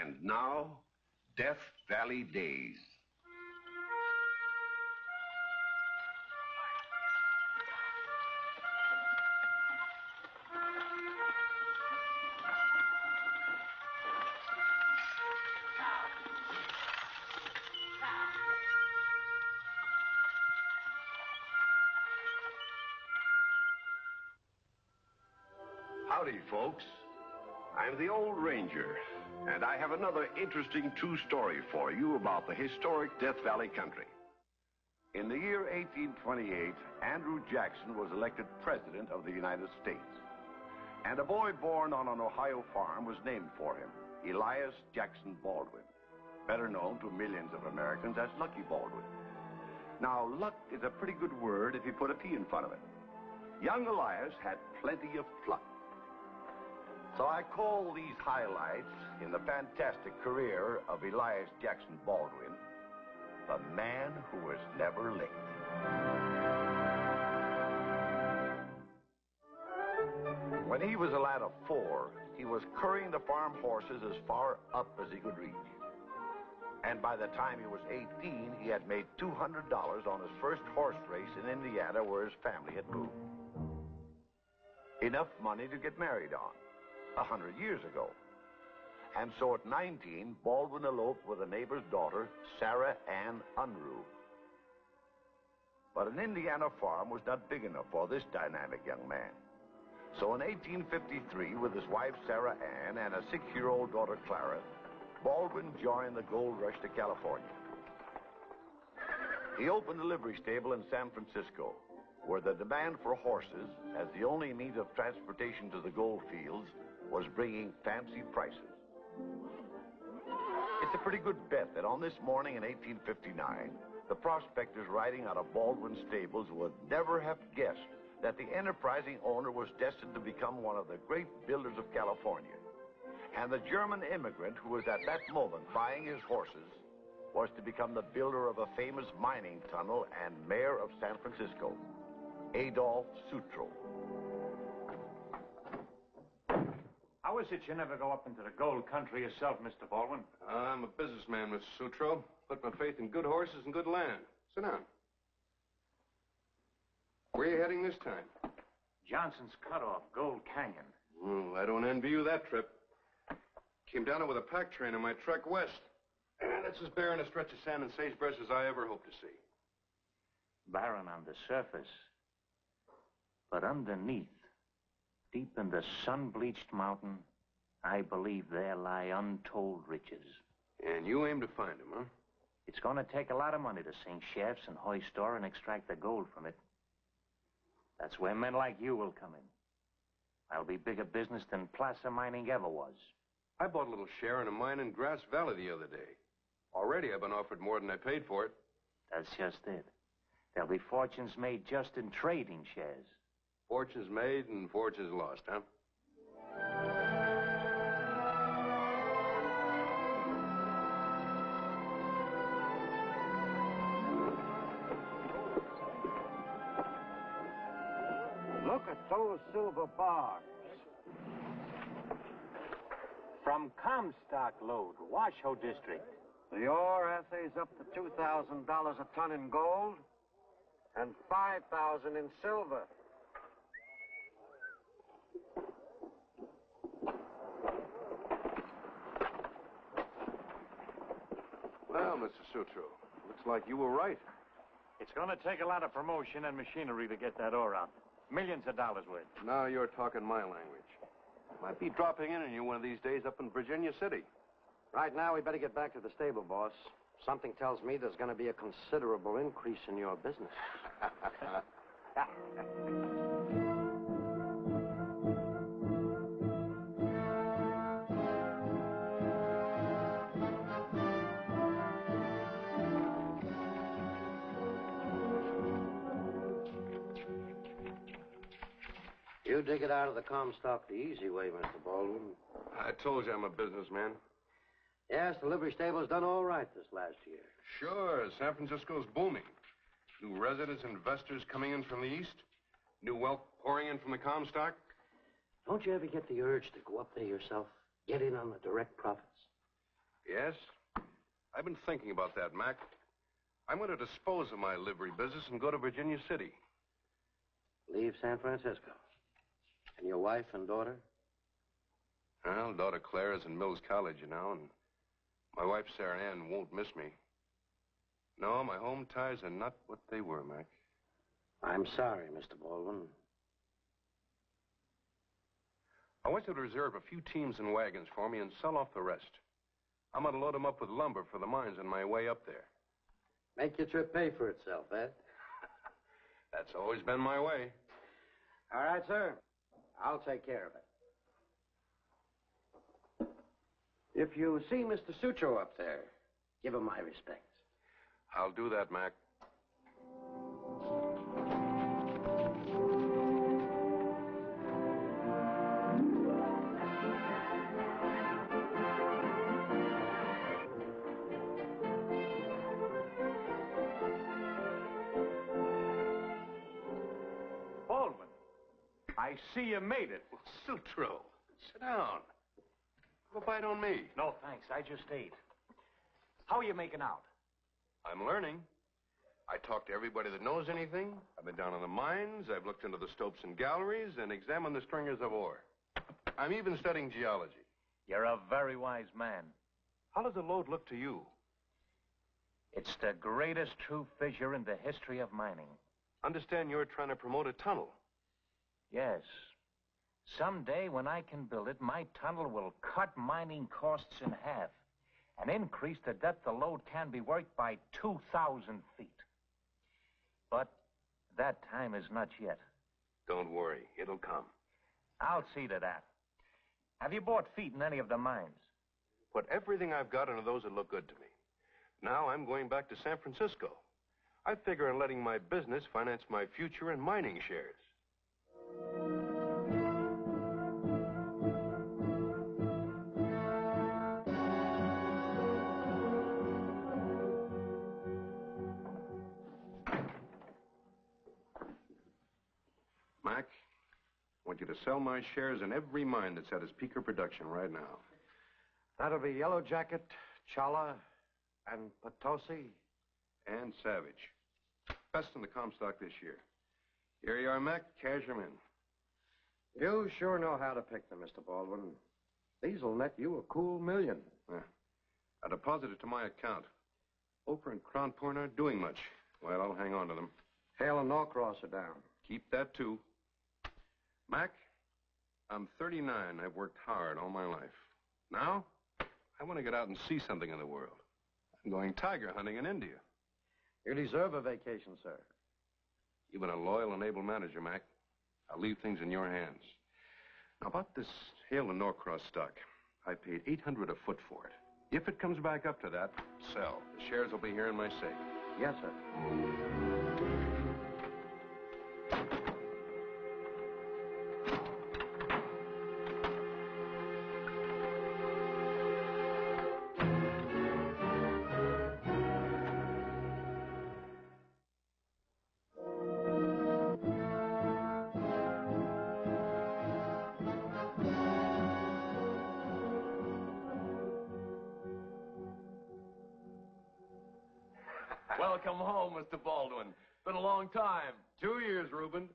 And now, Death Valley Days. Howdy, folks. I'm the Old Ranger, and I have another interesting true story for you about the historic Death Valley country. In the year 1828, Andrew Jackson was elected President of the United States, and a boy born on an Ohio farm was named for him, Elias Jackson Baldwin, better known to millions of Americans as Lucky Baldwin. Now, luck is a pretty good word if you put a P in front of it. Young Elias had plenty of pluck. So I call these highlights in the fantastic career of Elias Jackson Baldwin, the man who was never late. When he was a lad of 4, he was currying the farm horses as far up as he could reach. And by the time he was 18, he had made $200 on his first horse race in Indiana where his family had moved. Enough money to get married on. 100 years ago. And so at 19, Baldwin eloped with a neighbor's daughter, Sarah Ann Unruh. But an Indiana farm was not big enough for this dynamic young man. So in 1853, with his wife Sarah Ann and a 6-year-old daughter Clara, Baldwin joined the gold rush to California. He opened a livery stable in San Francisco, where the demand for horses, as the only means of transportation to the gold fields, was bringing fancy prices. It's a pretty good bet that on this morning in 1859, the prospectors riding out of Baldwin stables would never have guessed that the enterprising owner was destined to become one of the great builders of California. And the German immigrant who was at that moment buying his horses was to become the builder of a famous mining tunnel and mayor of San Francisco, Adolph Sutro. How is it you never go up into the gold country yourself, Mr. Baldwin? I'm a businessman, Mr. Sutro. Put my faith in good horses and good land. Sit down. Where are you heading this time? Johnson's Cutoff, Gold Canyon. Well, I don't envy you that trip. Came down it with a pack train on my trek west. And it's as barren a stretch of sand and sagebrush as I ever hope to see. Barren on the surface. But underneath, deep in the sun-bleached mountain, I believe there lie untold riches. And you aim to find them, huh? It's going to take a lot of money to sink shafts and hoist ore and extract the gold from it. That's where men like you will come in. I'll be bigger business than placer mining ever was. I bought a little share in a mine in Grass Valley the other day. Already I've been offered more than I paid for it. That's just it. There'll be fortunes made just in trading shares. Fortunes made and fortunes lost, huh? Look at those silver bars. From Comstock Lode, Washoe District. The ore assays up to $2,000 a ton in gold and $5,000 in silver. Well, Mr. Sutro, looks like you were right. It's going to take a lot of promotion and machinery to get that ore out. Millions of dollars worth. Now you're talking my language. Might be dropping in on you one of these days up in Virginia City. Right now, we better get back to the stable, boss. Something tells me there's going to be a considerable increase in your business. You dig it out of the Comstock the easy way, Mr. Baldwin. I told you I'm a businessman. Yes, the livery stable's done all right this last year. Sure, San Francisco's booming. New residents and investors coming in from the east. New wealth pouring in from the Comstock. Don't you ever get the urge to go up there yourself? Get in on the direct profits? Yes? I've been thinking about that, Mac. I'm going to dispose of my livery business and go to Virginia City. Leave San Francisco. And your wife and daughter? Well, daughter Claire is in Mills College, and my wife Sarah Ann won't miss me. No, my home ties are not what they were, Mac. I'm sorry, Mr. Baldwin. I want you to reserve a few teams and wagons for me and sell off the rest. I'm going to load them up with lumber for the mines on my way up there. Make your trip pay for itself, Ed. That's always been my way. All right, sir. I'll take care of it. If you see Mr. Sutro up there, give him my respects. I'll do that, Mac. Baldwin, I see you made it. Well, Sutro, sit down. Have a bite on me. No, thanks. I just ate. How are you making out? I'm learning. I talked to everybody that knows anything. I've been down in the mines. I've looked into the stopes and galleries and examined the stringers of ore. I'm even studying geology. You're a very wise man. How does the load look to you? It's the greatest true fissure in the history of mining. Understand you're trying to promote a tunnel. Yes. Someday, when I can build it, my tunnel will cut mining costs in half and increase the depth the lode can be worked by 2,000 feet. But that time is not yet. Don't worry. It'll come. I'll see to that. Have you bought feet in any of the mines? Put everything I've got into those that look good to me. Now I'm going back to San Francisco. I figure on letting my business finance my future in mining shares. Mac, I want you to sell my shares in every mine that's at its peak of production right now. That'll be Yellow Jacket, Chala, and Potosi. And Savage. Best in the Comstock this year. Here you are, Mac. Cash 'em in. You sure know how to pick them, Mr. Baldwin. These'll net you a cool $1 million. Yeah. I deposit it to my account. Oprah and Crown Point aren't doing much. Well, I'll hang on to them. Hale and Norcross are down. Keep that, too. Mac, I'm 39. I've worked hard all my life. Now, I want to get out and see something in the world. I'm going tiger hunting in India. You deserve a vacation, sir. You've been a loyal and able manager, Mac. I'll leave things in your hands. Now, about this Hale and Norcross stock, I paid $800 a foot for it. If it comes back up to that, sell. The shares will be here in my safe. Yes, sir. Welcome home, Mr. Baldwin. Been a long time. 2 years, Reuben.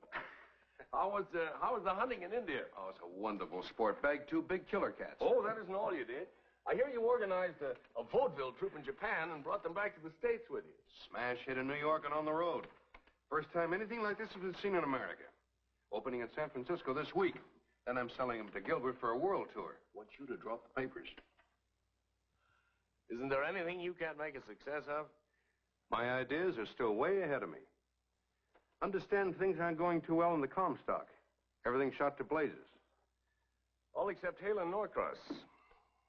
How was the hunting in India? Oh, it's a wonderful sport. Bagged 2 big killer cats. Oh, that isn't all you did. I hear you organized a vaudeville troupe in Japan and brought them back to the States with you. Smash hit in New York and on the road. First time anything like this has been seen in America. Opening in San Francisco this week. Then I'm selling them to Gilbert for a world tour. Want you to drop the papers. Isn't there anything you can't make a success of? My ideas are still way ahead of me. Understand things aren't going too well in the Comstock. Everything shot to blazes. All except Hale and Norcross.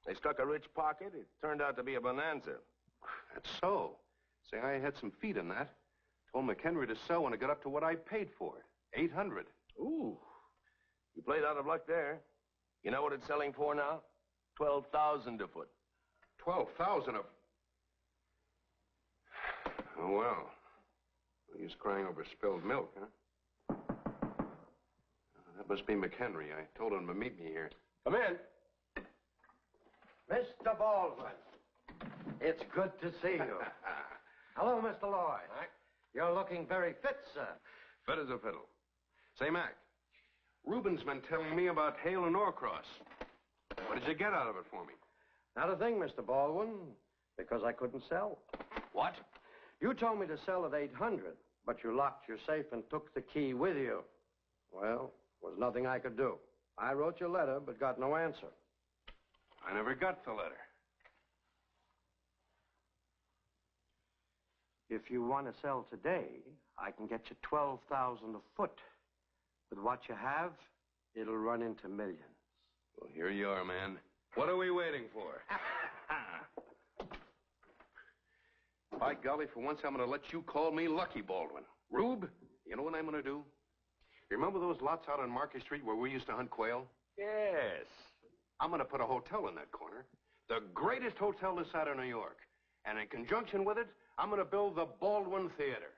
They struck a rich pocket. It turned out to be a bonanza. That's so. Say, I had some feet in that. Told McHenry to sell when it got up to what I paid for it. $800. Ooh. You played out of luck there. You know what it's selling for now? $12,000 a foot. 12,000 of... Oh, well. He's crying over spilled milk, huh? That must be McHenry. I told him to meet me here. Come in. Mr. Baldwin. It's good to see you. Hello, Mr. Lloyd. Mac? You're looking very fit, sir. Fit as a fiddle. Say, Mac, Reuben's been telling me about Hale and Norcross. What did you get out of it for me? Not a thing, Mr. Baldwin, because I couldn't sell. What? You told me to sell at 800, but you locked your safe and took the key with you. Well, there was nothing I could do. I wrote your letter, but got no answer. I never got the letter. If you want to sell today, I can get you 12,000 a foot. With what you have, it'll run into millions. Well, here you are, man. What are we waiting for? By golly, for once I'm going to let you call me Lucky Baldwin. Rube, you know what I'm going to do? You remember those lots out on Market Street where we used to hunt quail? Yes. I'm going to put a hotel in that corner. The greatest hotel this side of New York. And in conjunction with it, I'm going to build the Baldwin Theater.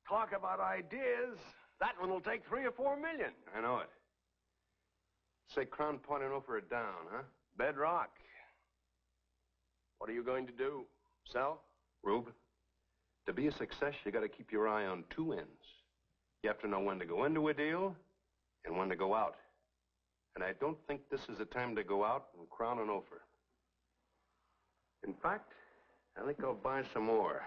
Talk about ideas. That one will take $3 or $4 million. I know it. Say Crown Point and Ophir are down, huh? Bedrock. What are you going to do? Sell? Rube, to be a success, you got to keep your eye on two ends. You have to know when to go into a deal and when to go out. And I don't think this is the time to go out and Crown and Ophir. In fact, I think I'll buy some more.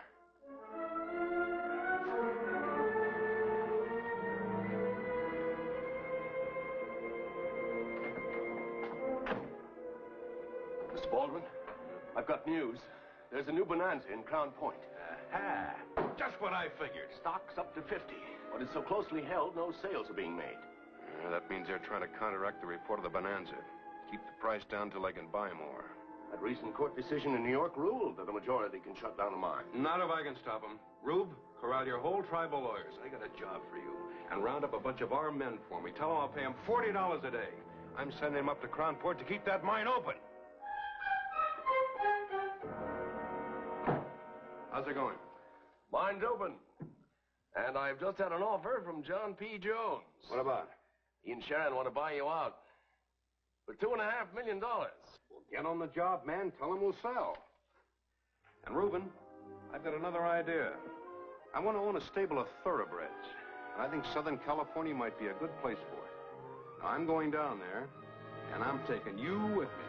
Mr. Baldwin, I've got news. There's a new bonanza in Crown Point. Aha! Just what I figured. Stock's up to 50. But it's so closely held, no sales are being made. That means they're trying to counteract the report of the bonanza. Keep the price down till I can buy more. That recent court decision in New York ruled that the majority can shut down a mine. Not if I can stop them. Rube, corral your whole tribe of lawyers. I got a job for you. And round up a bunch of our men for me. Tell them I'll pay them $40 a day. I'm sending them up to Crown Point to keep that mine open. How's it going? Mine's open. And I've just had an offer from John P. Jones. What about? He and Sharon want to buy you out for $2.5 million. Well, get on the job, man. Tell them we'll sell. And Reuben, I've got another idea. I want to own a stable of thoroughbreds. And I think Southern California might be a good place for it. Now, I'm going down there, and I'm taking you with me.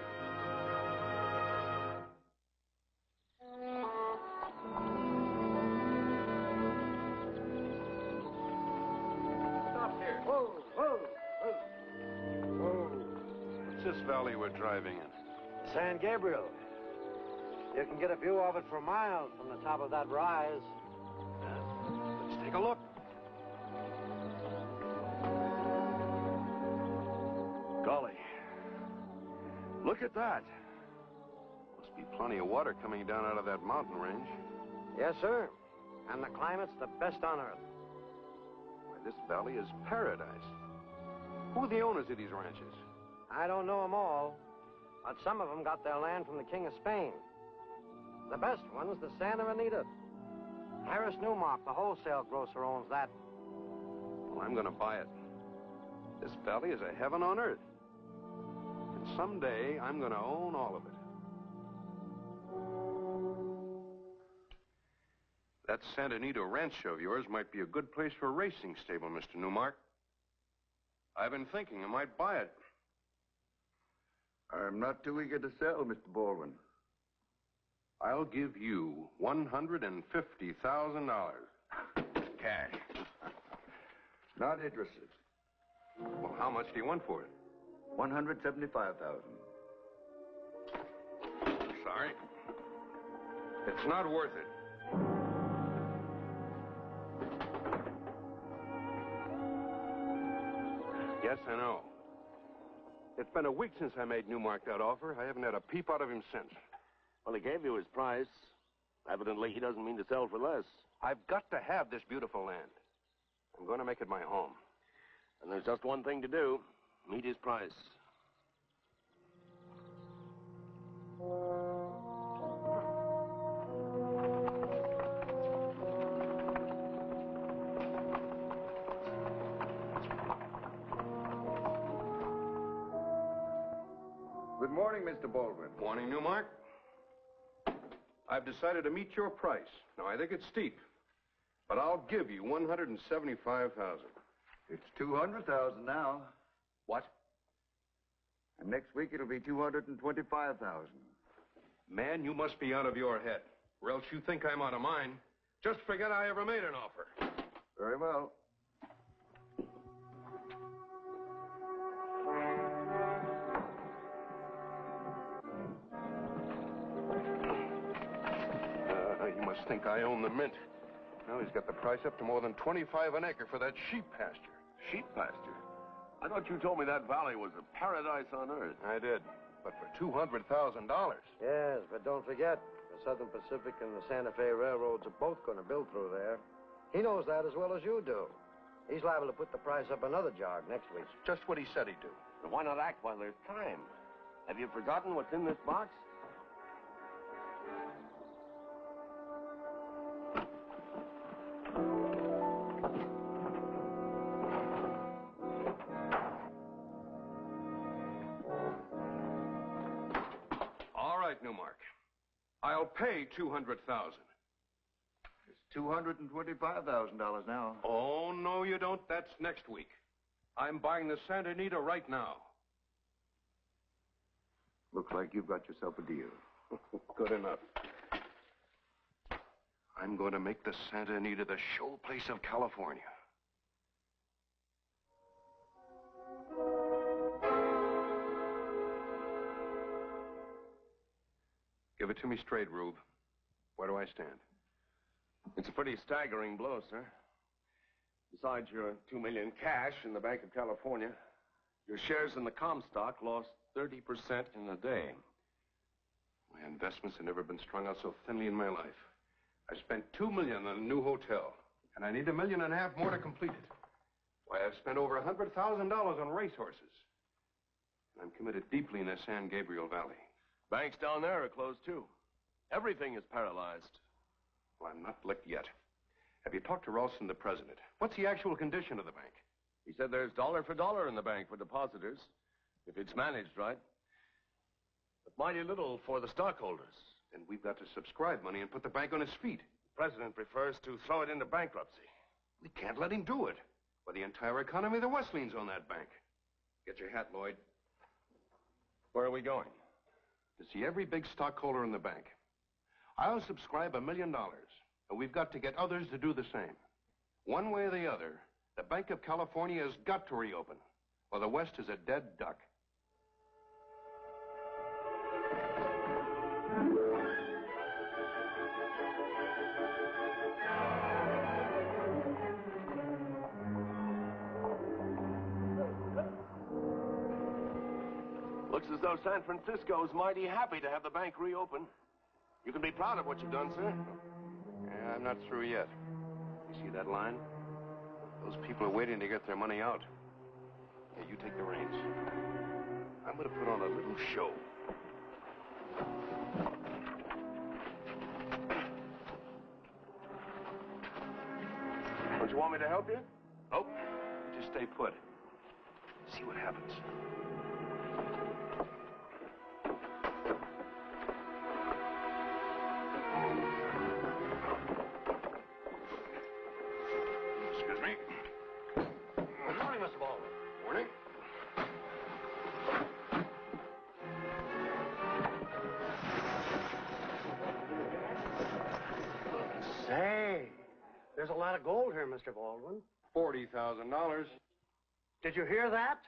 This valley we're driving in. San Gabriel. You can get a view of it for miles from the top of that rise. Let's take a look. Golly. Look at that. Must be plenty of water coming down out of that mountain range. Yes, sir. And the climate's the best on earth. Why, this valley is paradise. Who are the owners of these ranches? I don't know them all, but some of them got their land from the King of Spain. The best one's the Santa Anita. Harris Newmark, the wholesale grocer, owns that. Well, I'm going to buy it. This valley is a heaven on earth. And someday, I'm going to own all of it. That Santa Anita ranch of yours might be a good place for a racing stable, Mr. Newmark. I've been thinking I might buy it. I'm not too eager to sell, Mr. Baldwin. I'll give you $150,000. Cash. Not interested. Well, how much do you want for it? $175,000. Sorry. It's not worth it. Yes, I know. It's been a week since I made Newmark that offer. I haven't had a peep out of him since. Well, he gave you his price. Evidently, he doesn't mean to sell for less. I've got to have this beautiful land. I'm going to make it my home. And there's just one thing to do. Meet his price. Good morning, Mr. Baldwin. Morning, Newmark. I've decided to meet your price. Now, I think it's steep, but I'll give you $175,000. It's 200,000 now. What? And next week it'll be 225,000. Man, you must be out of your head, or else you think I'm out of mine. Just forget I ever made an offer. Very well. You must think I own the mint. Now he's got the price up to more than 25 an acre for that sheep pasture. Sheep pasture? I thought you told me that valley was a paradise on earth. I did, but for $200,000. Yes, but don't forget, the Southern Pacific and the Santa Fe Railroads are both going to build through there. He knows that as well as you do. He's liable to put the price up another jog next week. Just what he said he'd do. So why not act while there's time? Have you forgotten what's in this box? All right, Newmark. I'll pay $200,000. It's $225,000 now. Oh, no, you don't. That's next week. I'm buying the Santa Anita right now. Looks like you've got yourself a deal. Good enough. I'm going to make the Santa Anita the showplace of California. Give it to me straight, Rube. Where do I stand? It's a pretty staggering blow, sir. Besides your $2 million cash in the Bank of California, your shares in the Comstock lost 30% in a day. My investments have never been strung out so thinly in my life. I spent $2 million on a new hotel, and I need $1.5 million more to complete it. Why, I've spent over $100,000 on racehorses. And I'm committed deeply in the San Gabriel Valley. Banks down there are closed, too. Everything is paralyzed. Well, I'm not licked yet. Have you talked to Ralston, the president? What's the actual condition of the bank? He said there's dollar for dollar in the bank for depositors, if it's managed right. But mighty little for the stockholders. Then we've got to subscribe money and put the bank on its feet. The president prefers to throw it into bankruptcy. We can't let him do it. For the entire economy, the West leans on that bank. Get your hat, Lloyd. Where are we going? To see every big stockholder in the bank. I'll subscribe $1 million, and we've got to get others to do the same. One way or the other, the Bank of California has got to reopen, or the West is a dead duck. Looks as though San Francisco's mighty happy to have the bank reopen. You can be proud of what you've done, sir. Yeah, I'm not through yet. You see that line? Those people are waiting to get their money out. Yeah, you take the reins. I'm going to put on a little show. Don't you want me to help you? Nope. Just stay put. See what happens. Excuse me. Good morning, Mr. Baldwin. Morning. Say, there's a lot of gold here, Mr. Baldwin. $40,000. Did you hear that?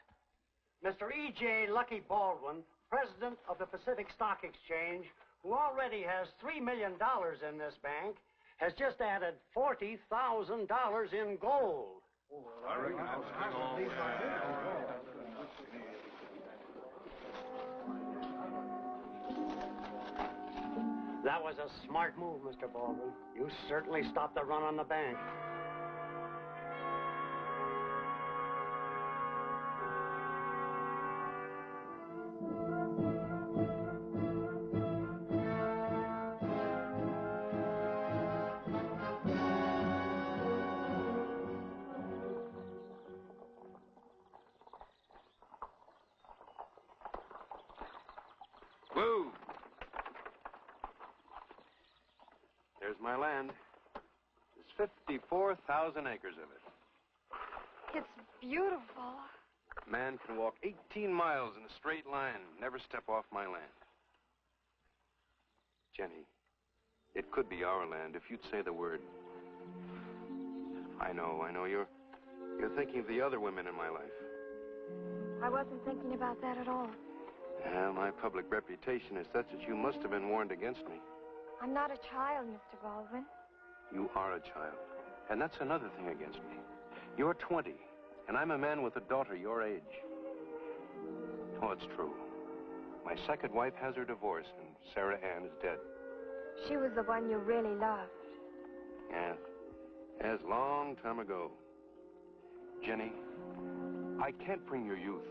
Mr. E.J. Lucky Baldwin, president of the Pacific Stock Exchange, who already has $3 million in this bank, has just added $40,000 in gold. I reckon I'll stay all That was a smart move, Mr. Baldwin. You certainly stopped the run on the bank. Woo! There's my land. There's 54,000 acres of it. It's beautiful. Man can walk 18 miles in a straight line, never step off my land. Jenny, it could be our land if you'd say the word. I know. You're thinking of the other women in my life. I wasn't thinking about that at all. Well, my public reputation is such that you must have been warned against me. I'm not a child, Mr. Baldwin. You are a child. And that's another thing against me. You're 20, and I'm a man with a daughter your age. Oh, it's true. My second wife has her divorce, and Sarah Ann is dead. She was the one you really loved. Yes. Yes, long time ago. Jenny, I can't bring your youth,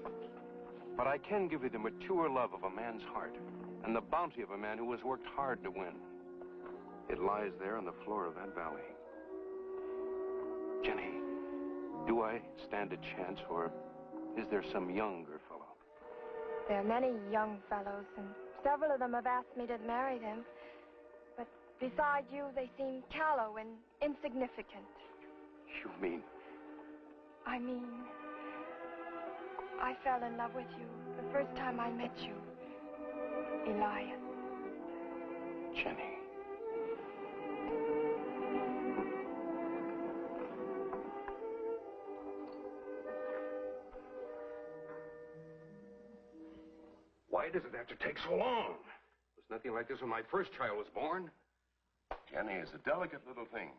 but I can give you the mature love of a man's heart and the bounty of a man who has worked hard to win. It lies there on the floor of that valley. Jenny, do I stand a chance, or is there some younger fellow? There are many young fellows, and several of them have asked me to marry them. But beside you, they seem callow and insignificant. You mean? I mean, I fell in love with you the first time I met you, Elias. Jenny. Why does it have to take so long? It was nothing like this when my first child was born. Jenny is a delicate little thing.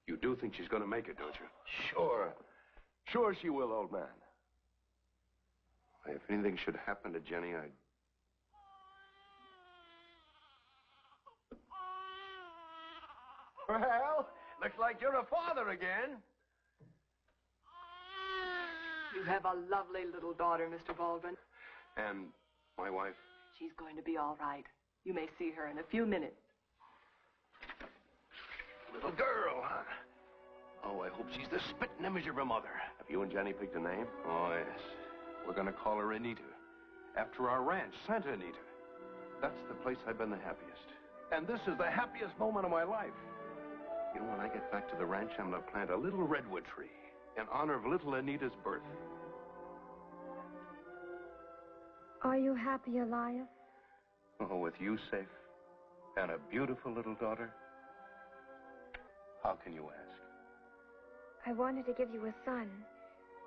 You do think she's going to make it, don't you? Sure. Sure she will, old man. If anything should happen to Jenny, I'd... Well, looks like you're a father again. You have a lovely little daughter, Mr. Baldwin. And my wife? She's going to be all right. You may see her in a few minutes. Little girl, huh? Oh, I hope she's the spitting image of her mother. Have you and Jenny picked a name? Oh, yes. We're going to call her Anita. After our ranch, Santa Anita. That's the place I've been the happiest. And this is the happiest moment of my life. You know, when I get back to the ranch, I'm going to plant a little redwood tree in honor of little Anita's birth. Are you happy, Elias? Oh, with you safe and a beautiful little daughter? How can you ask? I wanted to give you a son,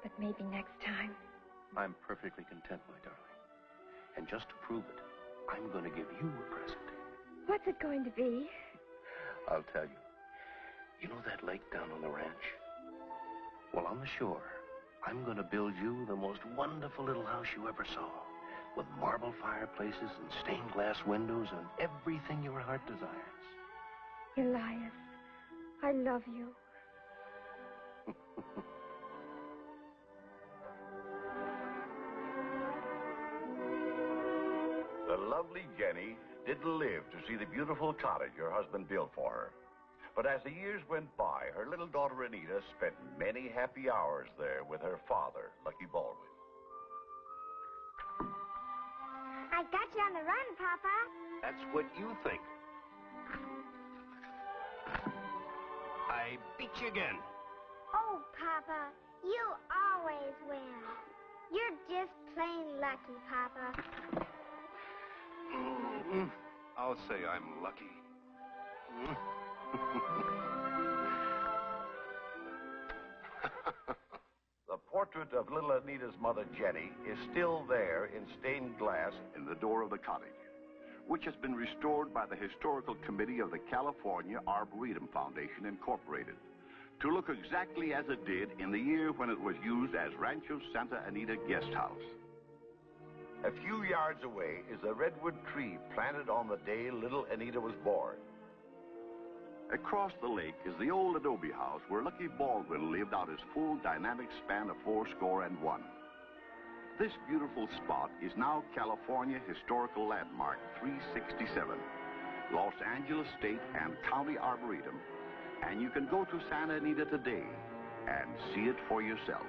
but maybe next time. I'm perfectly content, my darling. And just to prove it, I'm going to give you a present. What's it going to be? I'll tell you. You know that lake down on the ranch? Well, on the shore, I'm going to build you the most wonderful little house you ever saw, with marble fireplaces and stained glass windows and everything your heart desires. Elias, I love you. The lovely Jenny didn't live to see the beautiful cottage her husband built for her. But as the years went by, her little daughter Anita spent many happy hours there with her father, Lucky Baldwin. I got you on the run, Papa. That's what you think. I beat you again. Oh, Papa, you always win. You're just plain lucky, Papa. I'll say I'm lucky. The portrait of little Anita's mother, Jenny, is still there in stained glass In the door of the cottage, which has been restored by the Historical Committee of the California Arboretum Foundation, Incorporated, to look exactly as it did in the year when it was used as Rancho Santa Anita Guest House. A few yards away is a redwood tree planted on the day little Anita was born. Across the lake is the old adobe house where Lucky Baldwin lived out his full dynamic span of 81. This beautiful spot is now California Historical Landmark 367, Los Angeles State and County Arboretum, and you can go to Santa Anita today and see it for yourself.